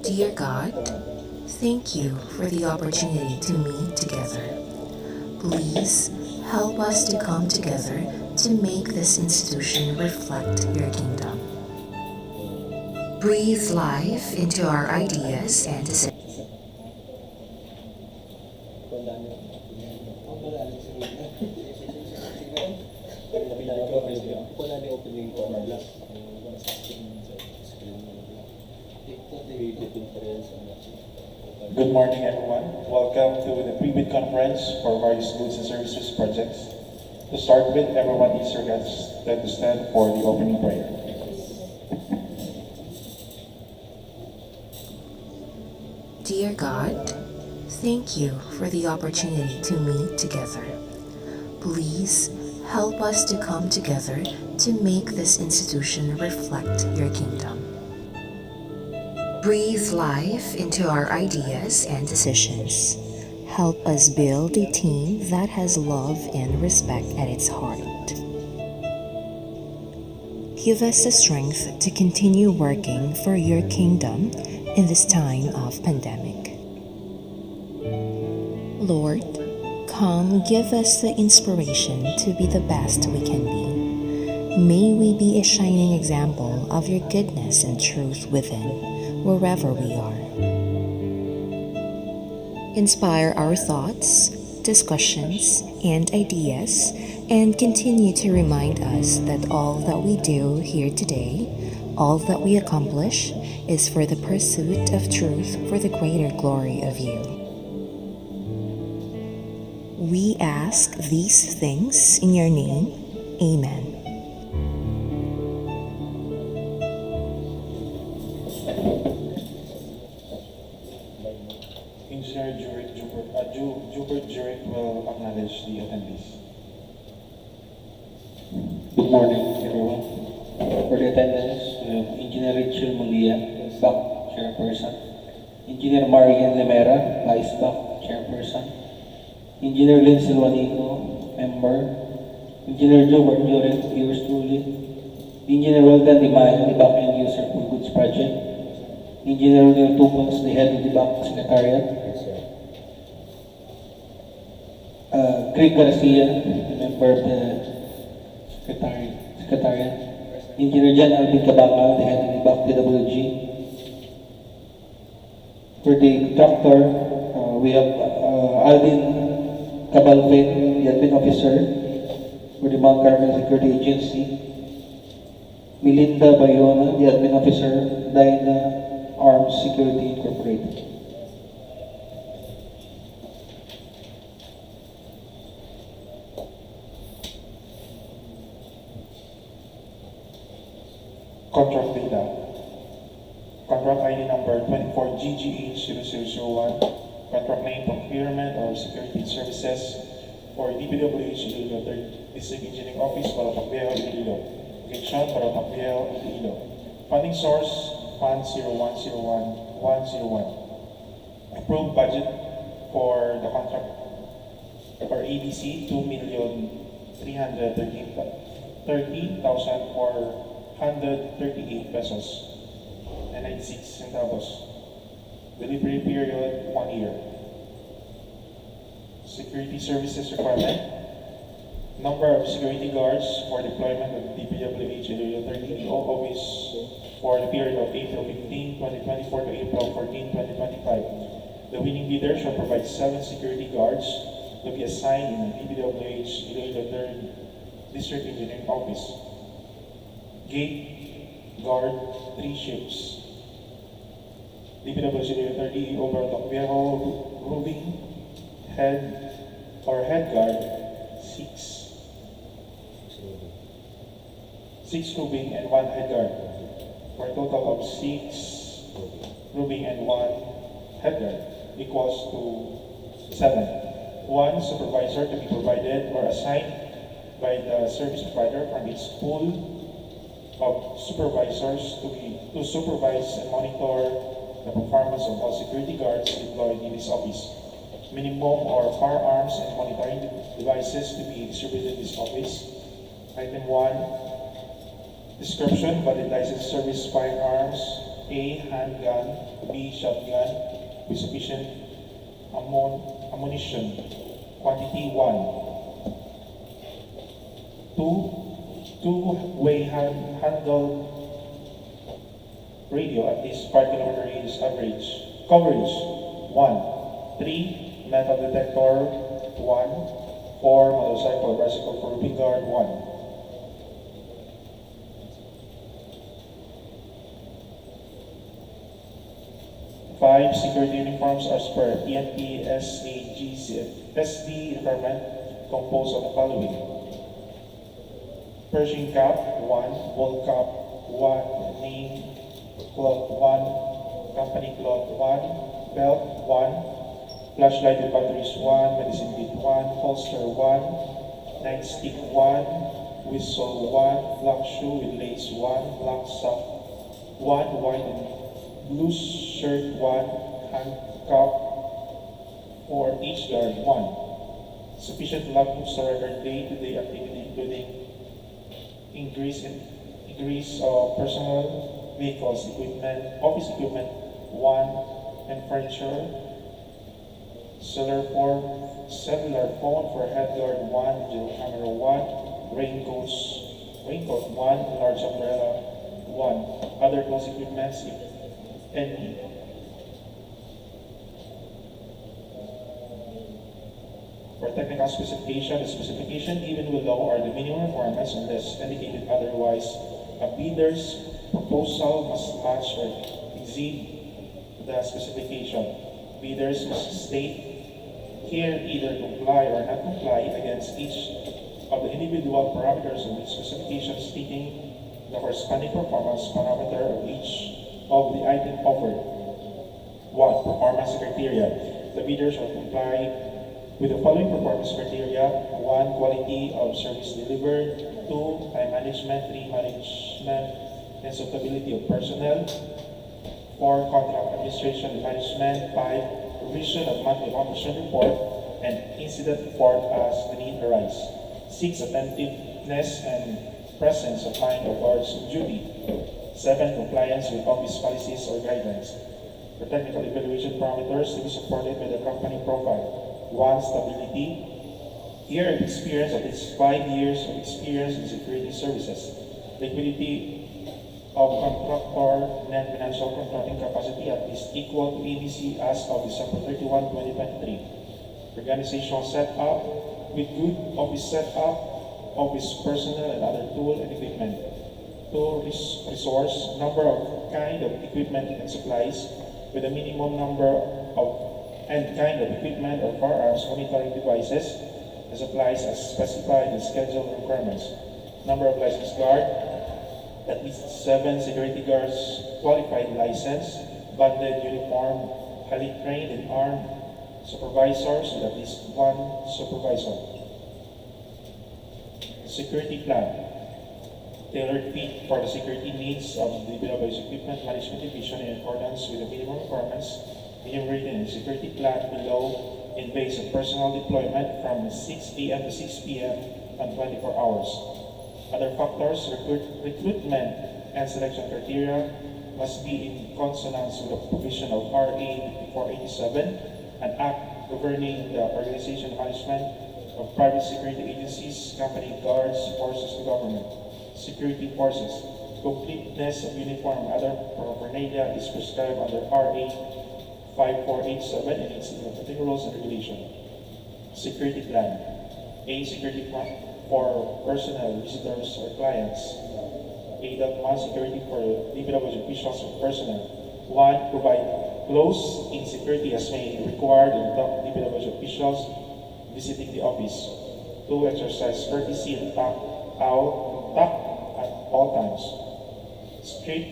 Dear God, thank you for the opportunity to meet together. Please help us to come together to make this institution reflect your kingdom. Breathe life into our ideas and decisions. Good morning, everyone. Welcome to the pre-bid conference for various goods and services projects. To start with, everyone is requested to stand for the opening prayer. Dear God, thank you for the opportunity to meet together. Please help us to come together to make this institution reflect your kingdom. Breathe life into our ideas and decisions. Help us build a team that has love and respect at its heart. Give us the strength to continue working for your kingdom in this time of pandemic. Lord, come give us the inspiration to be the best we can be. May we be a shining example of your goodness and truth within, wherever we are. Inspire our thoughts, discussions, and ideas, and continue to remind us that all that we do here today, all that we accomplish, is for the pursuit of truth for the greater glory of you. We ask these things in your name. Amen. Engineer Jubert Jurek will acknowledge the attendees. Good morning, everyone. For the attendance, we have Engineer Rachel Mundia, BAC Chairperson. Engineer Marian Lemera, Vice BAC Chairperson. Engineer Lindsay Juanico, Member. Engineer Jobert Jurek, yours truly. Engineer Roldan Di Mayo, the BAC End User for Goods Project. Engineer Neil Tupons, the head of the BAC Secretariat. Greg Garcia, the member of the Secretariat. Engineer Jan Alvin Cabangal, the head of the BAC TWG. For the contractor, we have Alvin Cabalvin, the admin officer for the Mount Carmel Security Agency. Melinda Bayona, the admin officer, Dyna Arms Security Incorporated. Contract data. Contract ID number 24GGH0001. Contract name procurement of security services for DPWH Iloilo 3rd District Engineering Office, Parapagviejo, Iloilo. Location, Parapagviejo, Iloilo. Funding source, Fund 0101-101. Approved budget for the contract for ABC, 2,330,438 pesos and 96 centavos. Delivery period, 1 year. Security services requirement. Number of security guards for deployment of the DPWH Iloilo 30 office for the period of April 15, 2024 to April 14, 2025. The winning bidder shall provide 7 security guards to be assigned in the DPWH Iloilo 3rd District Engineering Office. Gate guard, 3 shifts. DPWH Iloilo 30 over Tocviejo Roving head guard, 6. 6 roving and 1 head guard, for a total of 6 roving and 1 head guard, equals to 7. 1 supervisor to be provided or assigned by the service provider from its pool of supervisors to supervise and monitor the performance of all security guards employed in this office. Minimum or firearms and monitoring devices to be distributed in this office. Item 1. Description, valid license service firearms A. Handgun. B. Shotgun with sufficient ammunition. Quantity 1. Two-way handled radio at least 5 kilometer radius average. Coverage 1. 3. Metal detector 1. 4. Motorcycle bicycle for roofing guard 1. 5. Security uniforms as per PNP SD requirement composed of the following: Pershing cap 1, ball cap 1, name cloth 1, company cloth 1, belt 1, flashlight with batteries 1, medicine kit 1, holster 1, nightstick 1, whistle 1, black shoe with lace 1, black sock 1, white and blue shirt 1, handcuff for each guard 1. Sufficient logbooks to record day-to-day activity including increase of personal vehicles, equipment, office equipment 1, and furniture. Cellular phone for head guard 1, digital camera 1, raincoat 1, large umbrella 1. Other close equipments, if any. For technical specification, the specification given below are the minimum requirements unless indicated otherwise. A bidder's proposal must match or exceed the specification. Bidders must state here either comply or not comply against each of the individual parameters of the specification, stating the corresponding performance parameter of each of the item offered. 1. Performance criteria. The bidder shall comply with the following performance criteria: 1. Quality of service delivered. 2. Time management. 3. Management and suitability of personnel. 4. Contract administration and management. 5. Provision of monthly operation report and incident report as the need arise. 6. Attentiveness and presence of mind of guards on duty. 7. Compliance with office policies or guidelines. For technical evaluation parameters to be supported by the company profile. 1. Stability. Year of experience, at least 5 years of experience in security services. Liquidity of contractor net financial contracting capacity at least equal to ABC as of December 31, 2023. Organizational setup with good office setup, office personnel and other tool and equipment. 2. Resource, number of kind of equipment and supplies with a minimum number of and kind of equipment or firearms monitoring devices and supplies as specified in schedule requirements. Number of licensed guard, at least 7 security guards qualified license, banded uniform, highly trained and armed supervisors with at least 1 supervisor. Security plan. Tailored fit for the security needs of the Database Equipment Management Division in accordance with the minimum requirements enumerated in the security plan below in base of personal deployment from 6 p.m. to 6 p.m. on 24 hours. Other factors, recruitment and selection criteria must be in consonance with the provision of RA 487, an act governing the organization and management of private security agencies, company guards, forces of government. Security forces. Completeness of uniform and other paraphernalia is prescribed under RA 5487 and its particular rules and regulation. Security plan. A. Security plan for personnel, visitors, or clients. A.1. Security for DPWH officials or personnel. 1. Provide close-in security as may be required in DPWH officials visiting the office. 2. Exercise courtesy and tact at all times. Strict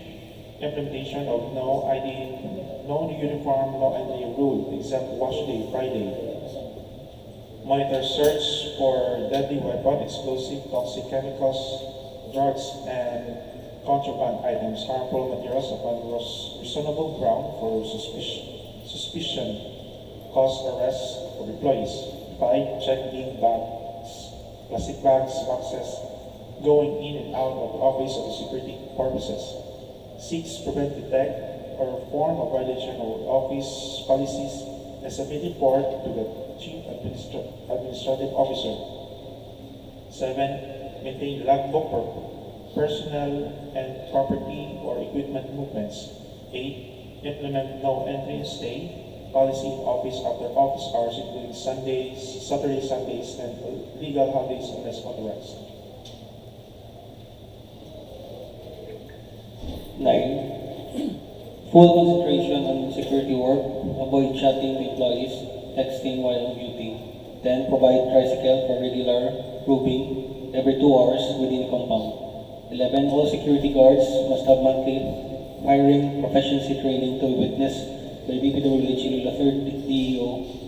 implementation of no uniform, no ID rule, except wash day, Friday. Monitor search for deadly weapon, explosive, toxic chemicals, drugs, and contraband items, harmful materials upon reasonable ground for suspicion, cause arrest for employees. 5. Check in bags, plastic bags, boxes, going in and out of the office of security purposes. 6. Prevent, detect, or form of violation of office policies and submit report to the Chief Administrative Officer. 7. Maintain logbook for personal and property or equipment movements. 8. Implement no entry and stay policy in office after office hours, including Sundays, Saturdays, Sundays, and legal holidays unless authorized. 9. Full concentration on security work. Avoid chatting to employees, texting while on duty. 10. Provide tricycle for regular grouping every 2 hours within compound. 11. All security guards must have monthly firing proficiency training to be witnessed by DPWH Iloilo 3rd DEO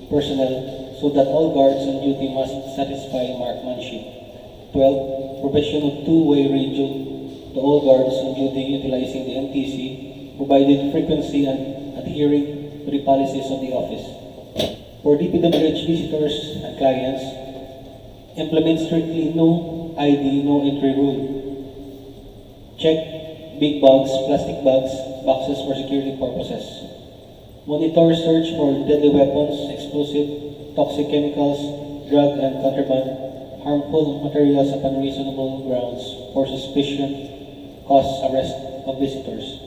personnel so that all guards on duty must satisfy marksmanship. 12. Provision of two-way radio to all guards on duty utilizing the MTC, provided frequency and adhering to the policies of the office. For DPWH visitors and clients, implement strictly no ID, no entry rule. Check big bags, plastic bags, boxes for security purposes. Monitor search for deadly weapons, explosive, toxic chemicals, drug and contraband, harmful materials upon reasonable grounds for suspicion, cause arrest of visitors.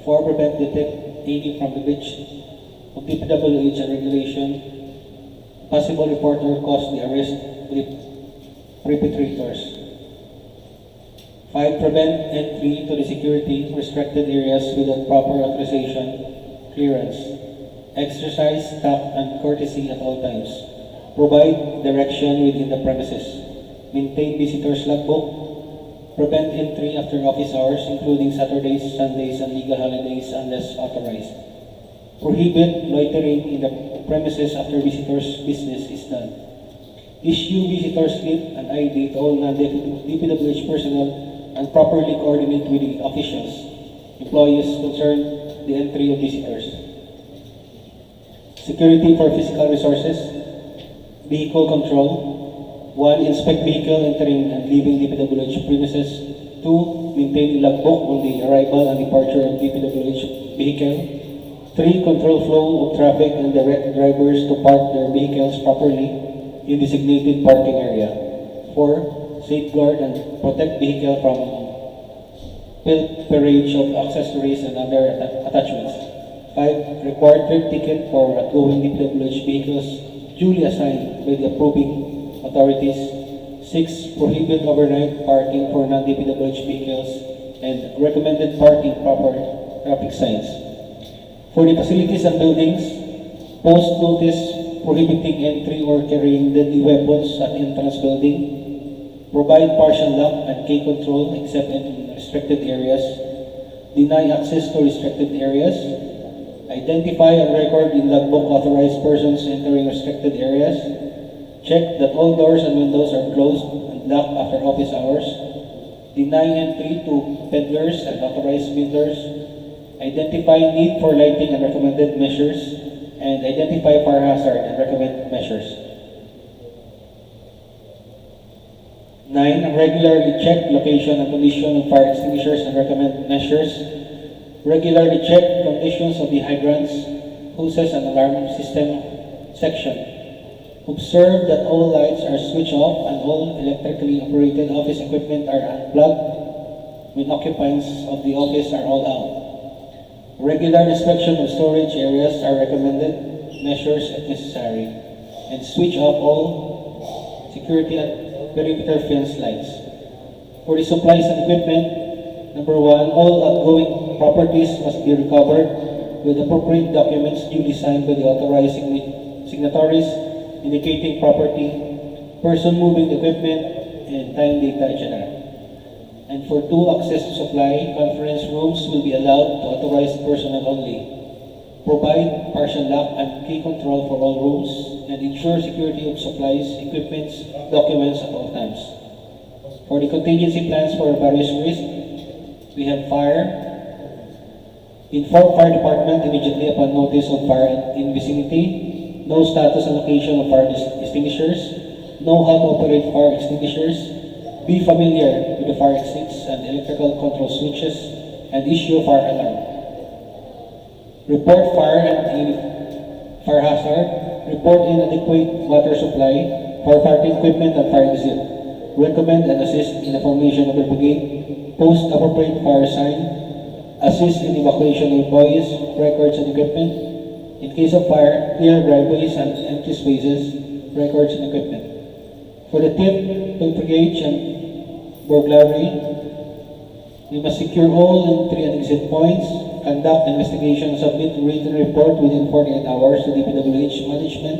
4. Prevent detaining from the breach of DPWH and regulation, possible report or cause the arrest of the perpetrators. 5. Prevent entry to the security restricted areas without proper authorization, clearance. Exercise tact and courtesy at all times. Provide direction within the premises. Maintain visitors logbook. Prevent entry after office hours, including Saturdays, Sundays, and legal holidays unless authorized. Prohibit loitering in the premises after visitors' business is done. Issue visitor slip and ID to all non-DPWH personnel and properly coordinate with the officials, employees concerned the entry of visitors. Security for physical resources. Vehicle control. 1. Inspect vehicle entering and leaving DPWH premises. 2. Maintain logbook on the arrival and departure of DPWH vehicle. 3. Control flow of traffic and direct drivers to park their vehicles properly in designated parking area. 4. Safeguard and protect vehicle from pilferage of accessories and other attachments. 5. Required trip ticket for outgoing DPWH vehicles duly assigned by the approving authorities. 6. Prohibit overnight parking for non-DPWH vehicles and recommended parking proper traffic signs. For the facilities and buildings, post notice prohibiting entry or carrying deadly weapons at entrance building. Provide partial lock and key control except in restricted areas. Deny access to restricted areas. Identify and record in logbook authorized persons entering restricted areas. Check that all doors and windows are closed and locked after office hours. Deny entry to peddlers and authorized vendors. Identify need for lighting and recommended measures. And identify fire hazard and recommend measures. 9. Regularly check location and condition of fire extinguishers and recommend measures. Regularly check conditions of the hydrants, hoses, and alarm system section. Observe that all lights are switched off and all electrically operated office equipment are unplugged when occupants of the office are all out. Regular inspection of storage areas are recommended measures if necessary, and switch off all security and perimeter fence lights. For the supplies and equipment, number 1, all outgoing properties must be recovered with appropriate documents duly signed by the authorized signatories indicating property, person moving the equipment, and time, data, etc. And for 2, access to supply, conference rooms will be allowed to authorized personnel only. Provide partial lock and key control for all rooms, and ensure security of supplies, equipments, documents at all times. For the contingency plans for various risks, we have fire. Inform fire department immediately upon notice of fire in vicinity. Know status and location of fire extinguishers. Know how to operate fire extinguishers. Be familiar with the fire exits and electrical control switches, and issue a fire alarm. report fire and fire hazard, report inadequate water supply, firefighting equipment and fire exit, recommend and assist in the formation of the brigade, post appropriate fire sign, assist in evacuation of employees, records and equipment. In case of fire, clear driveways and empty spaces, records and equipment. For the thief, pilferage and burglary, we must secure all entry and exit points, conduct investigation, submit written report within 48 hours to DPWH management,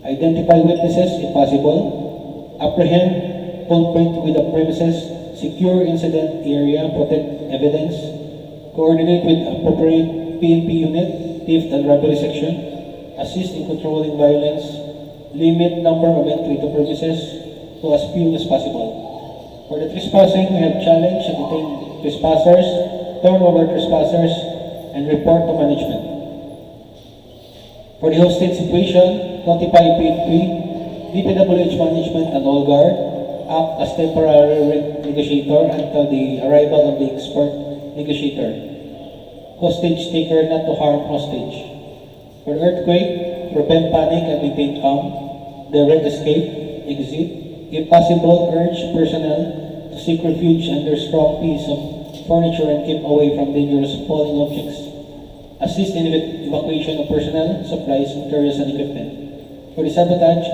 identify witnesses if possible, apprehend culprit with the premises, secure incident area, protect evidence, coordinate with appropriate PNP unit, theft and robbery section, assist in controlling violence, limit number of entry to premises to as few as possible. For the trespassing, we have challenged and detained trespassers, turn over trespassers, and report to management. For the hostage situation, notify PNP, DPWH management and all guard, act as temporary negotiator until the arrival of the expert negotiator. Hostage taker not to harm hostage. For the earthquake, prevent panic and maintain calm, direct escape, exit, if possible, urge personnel to seek refuge under strong piece of furniture and keep away from dangerous falling objects. Assist in evacuation of personnel, supplies, materials, and equipment. For the sabotage,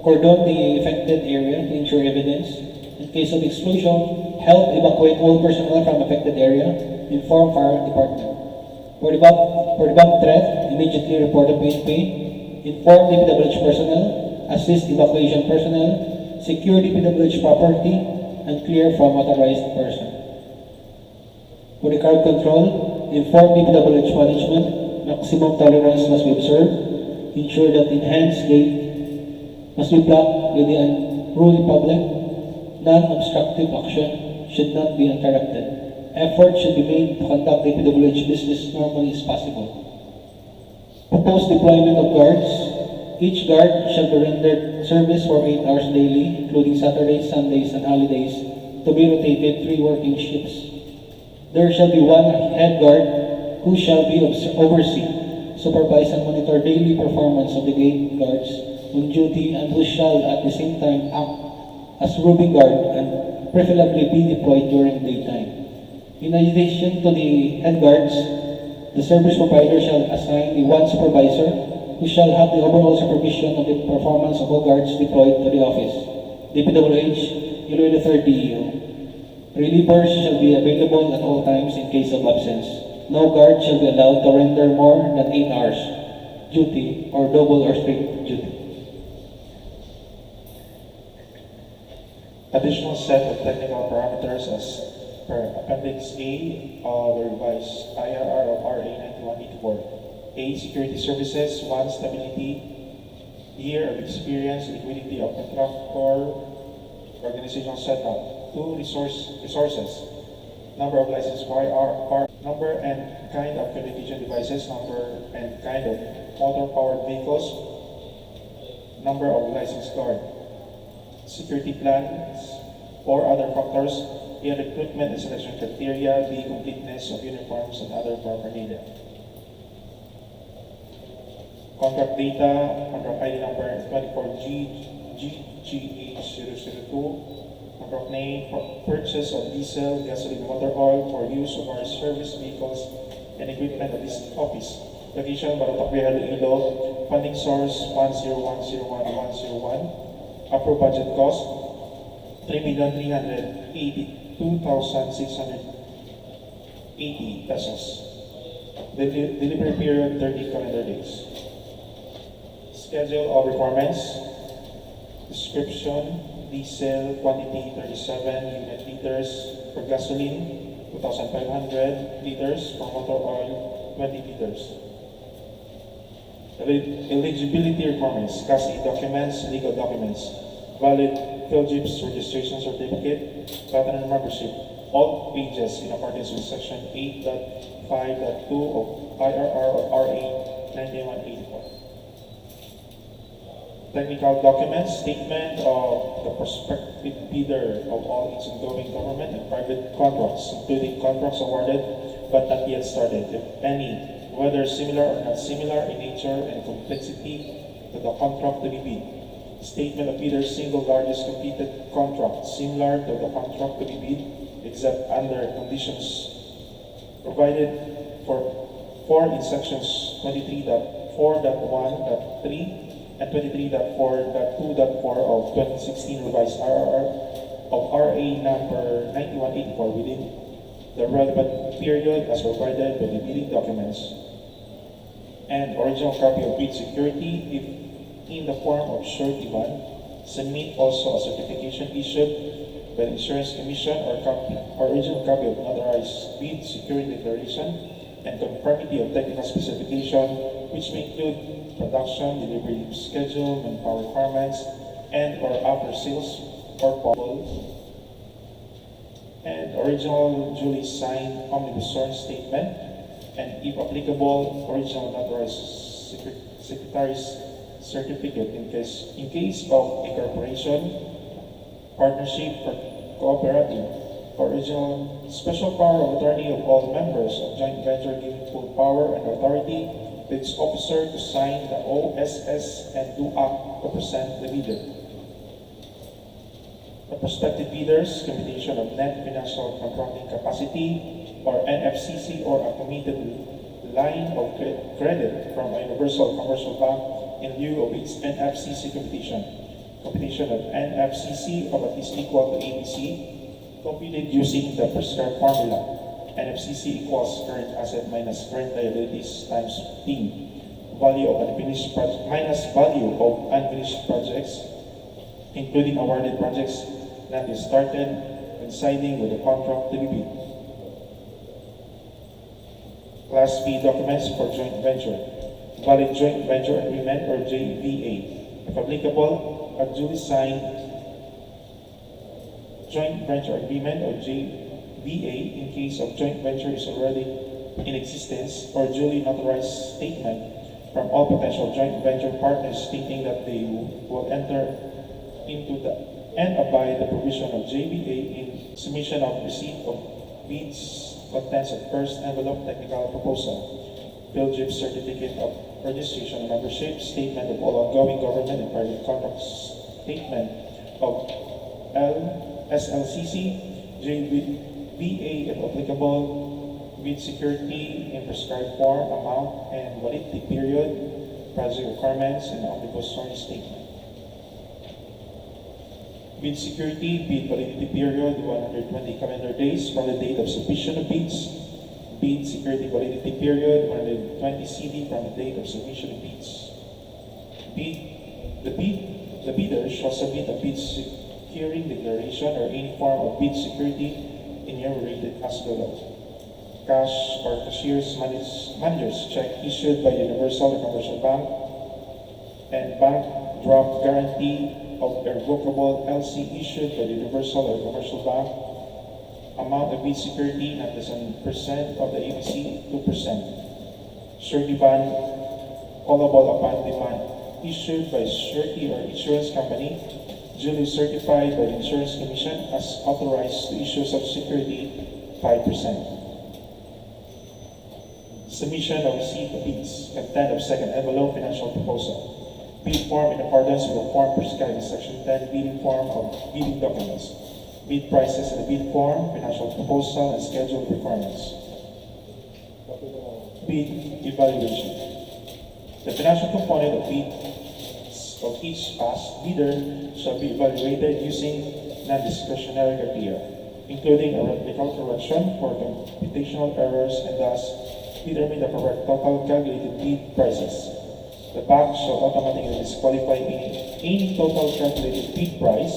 cordon the affected area to ensure evidence. In case of explosion, help evacuate all personnel from affected area. Inform fire department. For the bomb threat, immediately report to PNP. Inform DPWH personnel. Assist evacuation personnel. Secure DPWH property and clear from authorized person. For the crowd control, inform DPWH management. Maximum tolerance must be observed. Ensure that enhanced gate must be blocked with the unruly public. Non-obstructive action should not be interrupted. Effort should be made to conduct DPWH business normally as possible. Proposed deployment of guards. Each guard shall be rendered service for 8 hours daily, including Saturdays, Sundays, and holidays, to be rotated 3 working shifts. There shall be 1 head guard who shall be oversee, supervise, and monitor daily performance of the gate guards on duty and who shall at the same time act as roving guard and preferably be deployed during daytime. In addition to the head guards, the service provider shall assign the 1 supervisor who shall have the overall supervision of the performance of all guards deployed to the office. DPWH, Iloilo 3rd DEO. Relievers shall be available at all times in case of absence. No guard shall be allowed to render more than 8 hours duty or double or strict duty. Additional set of technical parameters as per Appendix A of the revised IRR of RA 9184. A. Security services. 1. Stability. Year of experience, liquidity of contractor, organizational setup. 2. Resources. Number of licensed firearm, number and kind of communication devices, number and kind of motor-powered vehicles, number of licensed guard. Security plans or other factors. A. Recruitment and selection criteria. B. Completeness of uniforms and other paraphernalia. Contract data, contract ID number 24GGH002, contract name, purchase of diesel, gasoline, motor oil for use of our service vehicles and equipment of this office. Location, Barotac, Iloilo. Funding source, 1010101. Approved budget cost, 3,382,680 pesos. Delivery period, 30 calendar days. Schedule of requirements. Description, diesel quantity 37 unit liters for gasoline, 2,500 liters for motor oil, 20 liters. Eligibility requirements, Class A documents, legal documents, valid PhilGIPS registration certificate, platinum membership, all pages in accordance with Section 8.5.2 of IRR of RA 9184. Technical documents, statement of the prospective bidder of all its ongoing government and private contracts, including contracts awarded but not yet started, if any, whether similar or not similar in nature and complexity to the contract to be bid. Statement of bidder's single largest completed contract similar to the contract to be bid, except under conditions provided for in sections 23.4.1.3 and 23.4.2.4 of 2016 revised RRR of RA number 9184 within the relevant period as provided by the bidding documents, and original copy of bid security if in the form of surety bond. Submit also a certification issued by the Insurance Commission or original copy of notarized bid security declaration and conformity of technical specification, which may include production, delivery schedule, manpower requirements, and or after sales or possible, and original duly signed omnibus sworn statement, and if applicable, original notarized secretary's certificate in case of incorporation, partnership, or cooperative. Original special power of attorney of all members of joint venture giving full power and authority to its officer to sign the OSS and do act to present the bidder. The prospective bidders, computation of net financial contracting capacity or NFCC or a committed line of credit from a universal commercial bank in lieu of its NFCC computation. Computation of NFCC of at least equal to ABC, computed using the prescribed formula. NFCC equals current asset minus current liabilities times P. Value of unfinished project minus value of unfinished projects, including awarded projects not yet started, coinciding with the contract to be bid. Class B documents for joint venture. Valid joint venture agreement or JVA. If applicable, a duly signed joint venture agreement or JVA in case of joint venture is already in existence, or duly notarized statement from all potential joint venture partners stating that they will enter into the and abide the provision of JVA in submission of receipt of bids, contents of first envelope technical proposal, PhilGIP certificate of registration and membership, statement of all ongoing government and private contracts, statement of SLCC, JVA if applicable, bid security in prescribed form, amount and validity period, project requirements, and omnibus sworn statement. Bid security, bid validity period, 120 calendar days from the date of submission of bids. Bid security validity period, 120 CD from the date of submission of bids. The bidder shall submit a bid securing declaration or any form of bid security enumerated as below. Cash or cashier's manager's check issued by Universal or Commercial Bank, and bank draft guarantee of irrevocable LC issued by the Universal or Commercial Bank. Amount of bid security not less than % of the ABC, 2%. Surety bond callable upon demand issued by surety or insurance company duly certified by the Insurance Commission as authorized to issue such security, 5%. Submission of receipt of bids, content of second envelope financial proposal. Bid form in accordance with the form prescribed in Section 10, bidding form of bidding documents. Bid prices in the bid form, financial proposal, and schedule of requirements. Bid evaluation. The financial component of bids of each past bidder shall be evaluated using non-discretionary criteria, including arithmetical correction for computational errors, and thus determine the correct total calculated bid prices. The bank shall automatically disqualify any total calculated bid price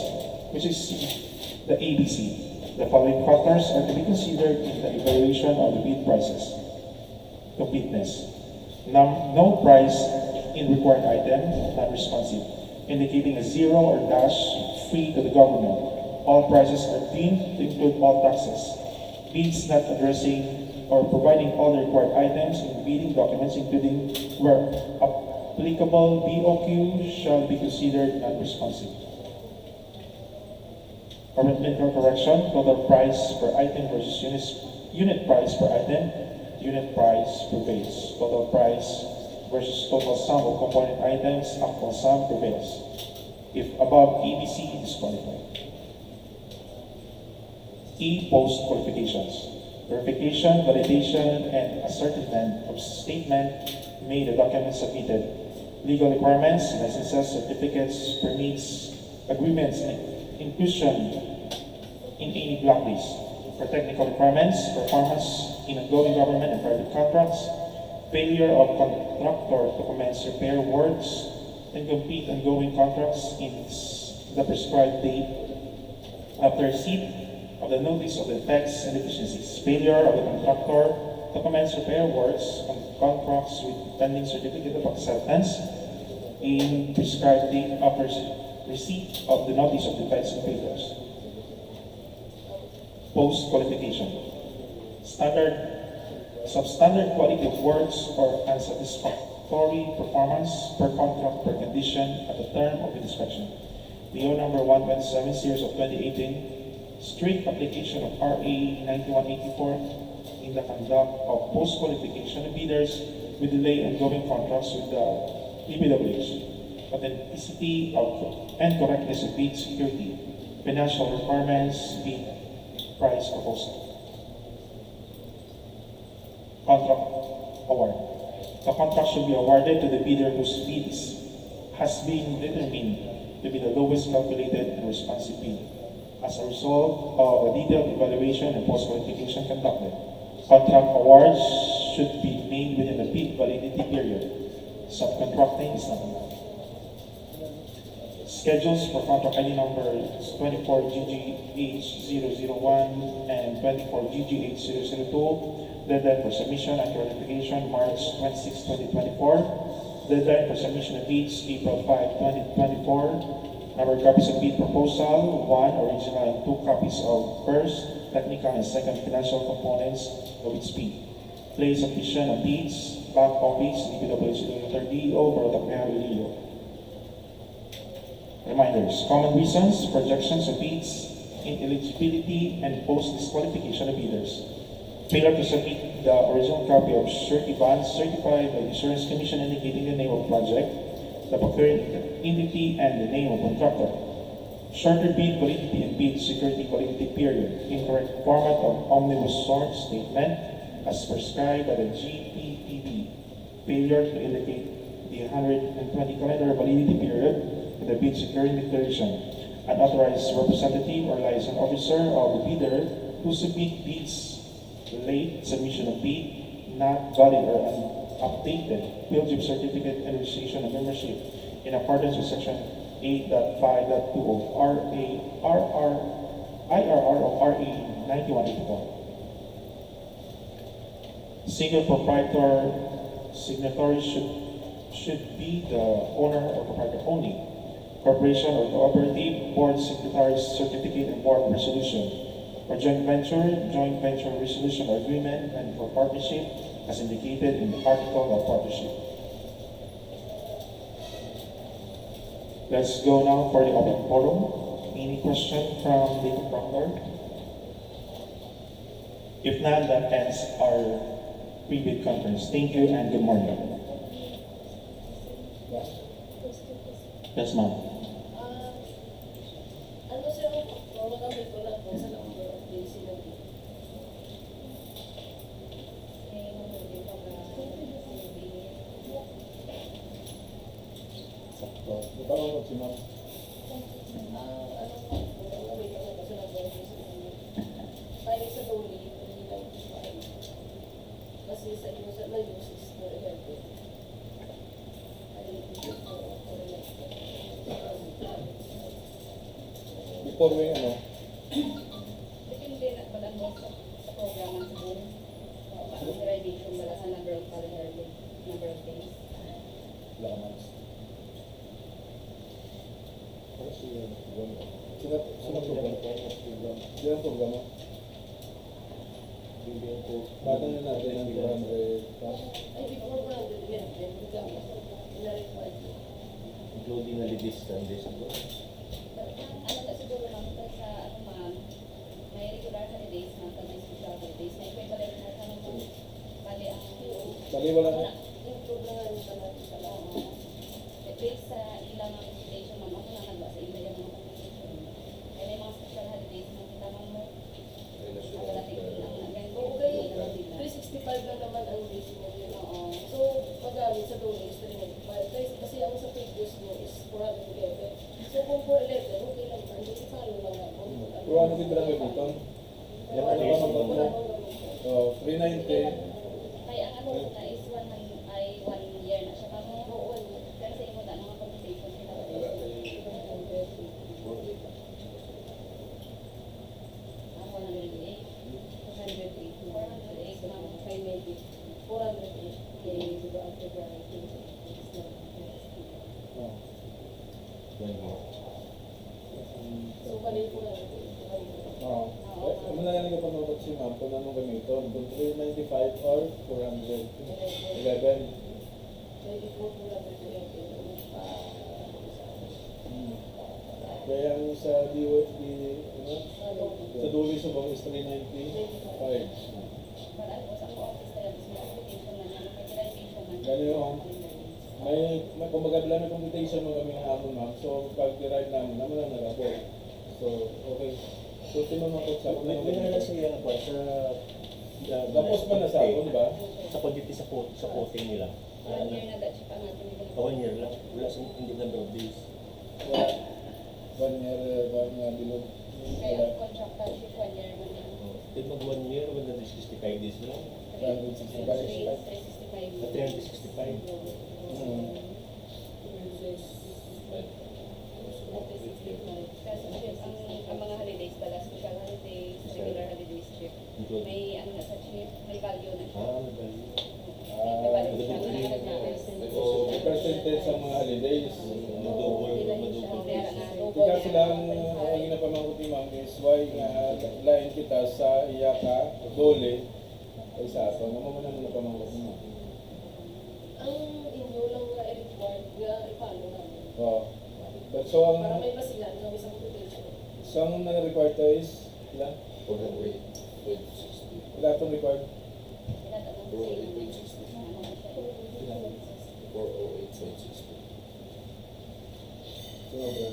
which exceeds the ABC. The following factors are to be considered in the evaluation of the bid prices. Completeness. No price in required item non-responsive, indicating a zero or dash free to the government. All prices are deemed to include all taxes. Bids not addressing or providing all the required items in bidding documents, including where applicable BOQ, shall be considered non-responsive. Arithmetical correction, total price per item versus unit price per item, unit price prevails. Total price versus total sum of component items, actual sum prevails. If above ABC, disqualified. E. Post qualifications. Verification, validation, and ascertainment of statement made the document submitted. Legal requirements, licenses, certificates, permits, agreements, and inclusion in any blacklist. For technical requirements, performance in ongoing government and private contracts, failure of contractor to commence repair works and complete ongoing contracts in the prescribed date after receipt of the notice of defects and deficiencies, failure of the contractor to commence repair works on contracts with pending certificate of acceptance in prescribed date after receipt of the notice of defects and failures. Post-qualification. Substandard quality of works or unsatisfactory performance per contract per condition at the term of inspection. PO number 127 series of 2018. Strict application of RA 9184 in the conduct of post-qualification of bidders with delay ongoing contracts with the DPWH. Authenticity of and correctness of bid security. Financial requirements, bid price proposal. Contract award. The contract should be awarded to the bidder whose bid has been determined to be the lowest calculated and responsive bid. As a result of a detailed evaluation and post-qualification conducted, contract awards should be made within the bid validity period. Subcontracting is not allowed. Schedules for contract ID number 24GGH001 and 24GGH002. Deadline for submission and clarification March 26, 2024. Deadline for submission of bids April 5, 2024. Number of copies of bid proposal, 1 original and 2 copies of first, technical and second financial components of its bid. Place submission of bids, back office, DPWH DO, Barotacnero, Lilo. Reminders, common reasons, projections of bids, ineligibility, and post-disqualification of bidders. Failure to submit the original copy of surety bonds certified by the Insurance Commission indicating the name of project, the procuring entity, and the name of contractor. Shorter bid validity and bid security validity period. Incorrect format of omnibus sort statement as prescribed by the GPPB. Failure to indicate the 120 calendar validity period in the bid security declaration. Unauthorized representative or liaison officer of the bidder who submit bids late, submission of bid, not valid or updated, PLGIP certificate and registration of membership in accordance with section 8.5.2 of IRR of RA 9184. Single proprietor signatory should be the owner or proprietor only. Corporation or cooperative, board secretary's certificate and board resolution. For joint venture resolution or agreement, and for partnership as indicated in the article of partnership. Let's go now for the open forum. Any question from the proctor? If not, that ends our pre-bid conference. Thank you and good morning. Yes, ma'am. Ano sir, magamit ko lang po sa number of days sila dito. Hindi pa Sakto. Ito si ma'am. wait ako kasi number of days sila. Tayo sa Doli, 395. Kasi sa inyo sa Layos is 411. Before may Depende na pala mo sa program ng buong authorization wala sa number of calendar day, number of days. laman. Ano siya? Sino program ko? Diyan programa. Bata na natin ang grammar class. Ay, di ko ba yan? Including na list and this. Ano ka siguro lang sa ano ma'am, may regular holidays na may special holidays na iba balik na sa mga Mali wala na. Wala. Improve na nga rin sa natin sa lahat. Based sa ilang mga invitation, ma'am, ako na nagba sa iba yung mga invitation. Kaya may mga special holidays na kita ma'am mo. Wala tigil lang na ganito. Okay, 365 lang naman ang days mo yun. Oo. So, magamit sa donate 395. Kasi ang sa previous mo is 411. So, kung 411, okay lang man. Kasi follow lang ako. Pero ano din lang dito? Yan ano ba ng bago? So, 390. Kaya ang ano na is 1 year na siya. Kamo, Oo, pero sa imo na mga compensation sila. Ang 108. 408 408, ma'am. kay Medi. 408. Okay. Diba, after the Oh. So, kanil ko lang. Oo. Ano na lang kapag mabot si ma'am kung anong gamito? Kung 395 or 411. 24 ko lang ito yung Kaya ang sa DOFD, ano? Sa Duli sa bang is 395. Para po sa ako office tayo, mas may application na niya, may utilization man. Ganun. May kumbaga lang may computation mo kami hamon ma'am. So pag derive namin, naman ang narabo. So okay. So tinumapot sa May na siya na po sa Tapos pa na sa akin ba? sa quantity sa quoting nila. 1 year na dahil pa nga Sa 1 year lang. Wala sa hindi number of days. Well, 1 year bilog. Kaya ang contractor shift 1 year man yan. Then mag 1 year, 165 days lang. 365. 365. At 365. Kasi shift, ang mga holidays pala, special holidays, regular holidays shift. May ano na sa shift, may value na siya. Nagano. May value siya. May percentage sa mga holidays. Tika silang ang ginapamangkot ni ma'am is why nga lain kita sa iya ka dole ay sa ato. Ano mo naman napamangkot ni ma'am? Ang inyo lang nga i-required nga i-follow namin. Oo. But so Para ang may basilan kami sa computation. so ang nang-required to is ilan? Ilan itong required? Sobra.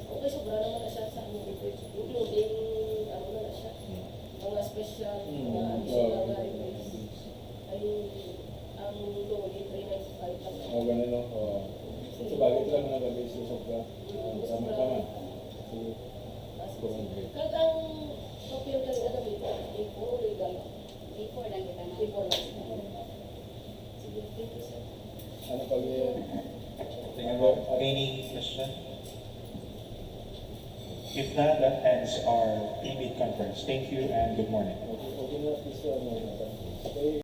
Okay, sobra naman na siya sa ano. Including, ano na siya. Mga special, mga additional na request. Ay, ang loan, 395 lang. O ganun no? Oo. So bagay ito lang na nag-base sa sobra. Tama-tama. Kadang kopya ka rin gagawin, A4 legal. Before lang kita na. A4 lang. Sige, thank you sir. Ano pag Any question? If not, that ends our team meet conference. Thank you and good morning. Okay na, please, ano,